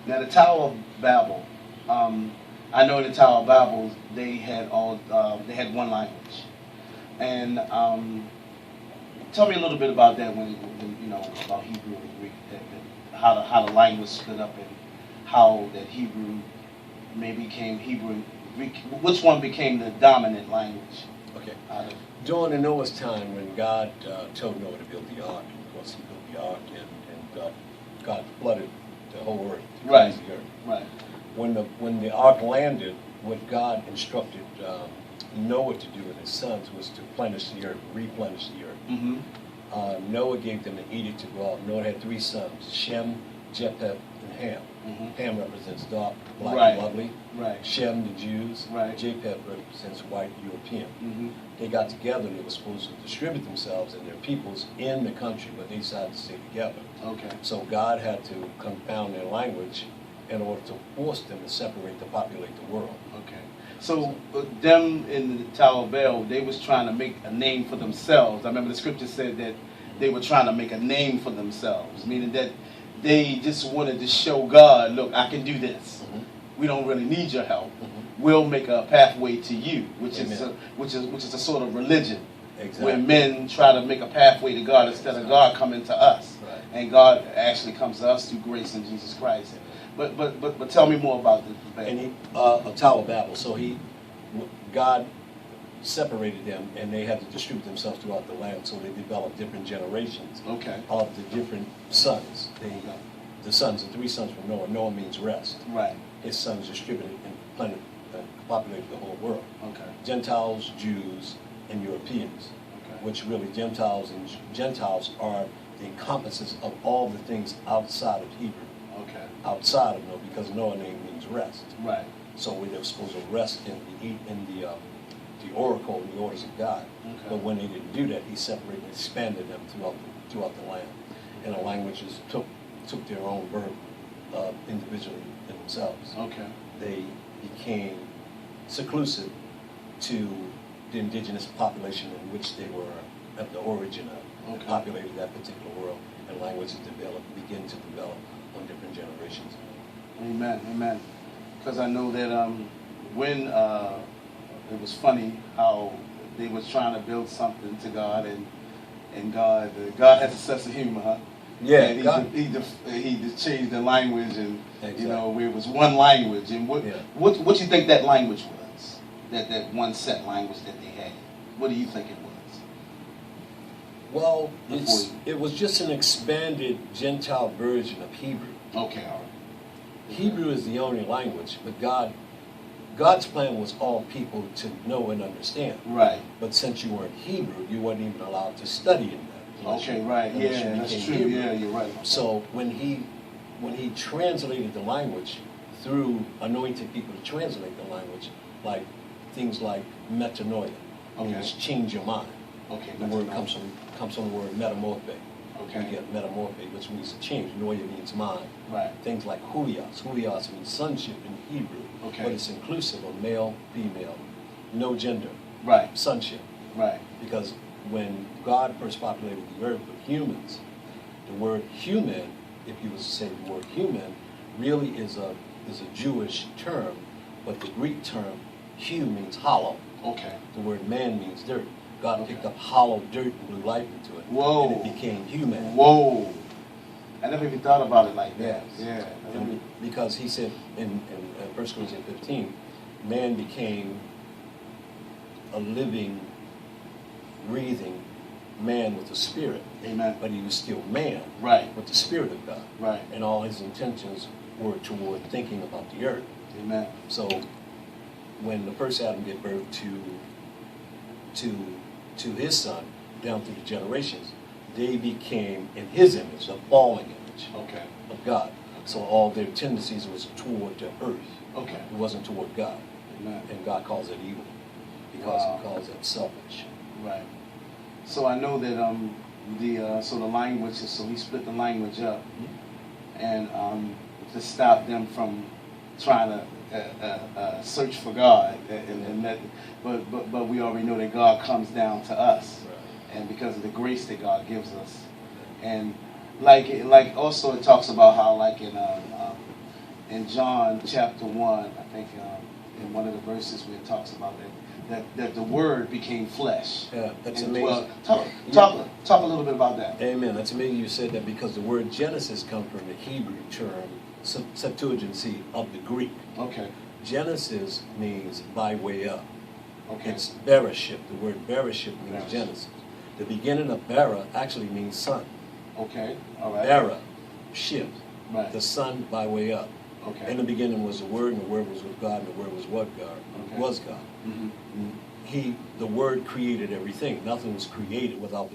Now the Tower of Babel, I know in the Tower of Babel they had one language, and tell me a little bit about that when you know about Hebrew and Greek, how the language split up and how that Hebrew maybe became Hebrew and Greek. Which one became the dominant language? Okay. Out of, During Noah's time, when God told Noah to build the ark, of course he built the ark, and God flooded the whole earth, to Right. cleanse the earth. right. When the ark landed, what God instructed Noah to do and his sons was to replenish the earth. Mm-hmm. Noah gave them an edict to go out. Noah had three sons, Shem, Japheth, and Ham. Mm-hmm. Ham represents dark, black, Right. and lovely. Right. Shem, the Jews. Right. Japheth represents white, European. Mm-hmm. They got together. They were supposed to distribute themselves and their peoples in the country, but they decided to stay together. Okay. So God had to confound their language in order to force them to separate, to populate the world. Okay. So them in the Tower of Babel, they was trying to make a name for themselves. I remember the scripture said that they were trying to make a name for themselves, meaning that they just wanted to show God, look, I can do this. Mm-hmm. We don't really need your help. Mm-hmm. We'll make a pathway to you, which Amen. is a sort of religion, Exactly. where men try to make a pathway to God instead of God coming to us, Right. and God actually comes to us through grace in Jesus Christ. But tell me more about this. And a Tower of Babel. So God separated them, and they had to distribute themselves throughout the land. So they developed different generations Okay. of the different sons. The three sons from Noah. Noah means rest. Right. His sons distributed and populated the whole world. Okay. Gentiles, Jews, and Europeans. Okay. Which really Gentiles are the encompasses of all the things outside of Hebrew. Okay. Outside of Noah, because Noah name means rest. Right. So we were supposed to rest in the oracle and the orders of God. Okay. But when they didn't do that, he separated and expanded them throughout the land. And the languages took their own birth individually in themselves. Okay. They became seclusive to the indigenous population in which they were at the origin of. Okay. Populated that particular world, and languages begin to develop on different generations. Amen. Amen. Because I know that when it was funny how they was trying to build something to God, and God has a sense of humor, huh? Yeah, And God. he just changed the language, and Exactly. you know, where it was one language. And what you think that language was? That one set language that they had. What do you think it was? Well, Before it was just an expanded Gentile version of Hebrew. Okay. All right. Hebrew is the only language, but God's plan was all people to know and understand. Right. But since you weren't Hebrew, you weren't even allowed to study in that. Okay. Right. unless Yeah, you that's became true. Hebrew. Yeah, you're right. So when he translated the language through anointed people to translate the language, like things like metanoia, means Okay. change your mind. Okay. The word comes from the word metamorphe. Okay. We get metamorphe, which means to change. Noia means mind. Right. Things like huios. Huios means sonship in Hebrew. Okay. But it's inclusive of male, female, no gender, Right. sonship. Right. Because when God first populated the earth with humans, the word human, if you was to say the word human, really is a Jewish term, but the Greek term hu means hollow. Okay. The word man means dirt. God Okay. picked up hollow dirt and blew life into it. Whoa. And it became human. Whoa. I never even thought about it like that. Yes. Yeah. And because he said in 1 Corinthians 15, man became a living, breathing man with a spirit. Amen. But he was still man Right. with the spirit of God. Right. And all his intentions were toward thinking about the earth. Amen. So when the first Adam gave birth to his son, down through the generations, they became in his image, a fallen image Okay. of God. So all their tendencies was toward the earth. Okay. It wasn't toward God. Amen. And God calls it evil because Wow. he calls it selfish. Right. So I know that the language, so he split the language up, and to stop them from trying to search for God, and that, but we already know that God comes down to us, and because of the grace that God gives us, and like also it talks about how like in John chapter 1, I think in one of the verses where it talks about that the Word became flesh. Yeah, that's and amazing. dwelt. Talk a little bit about that. Amen. That's amazing you said that, because the word Genesis comes from the Hebrew term Septuagincy of the Greek. Okay. Genesis means by way up. Okay. It's Bereshit. The word Bereshit means Bereshit. Genesis. The beginning of Bera actually means sun. Okay. All right. Bera, ship. Right. The sun by way up. Okay. In the beginning was the Word, and the Word was with God, and the Word was what God Okay. was God. Mhm. The Word created everything. Nothing was created without the Word.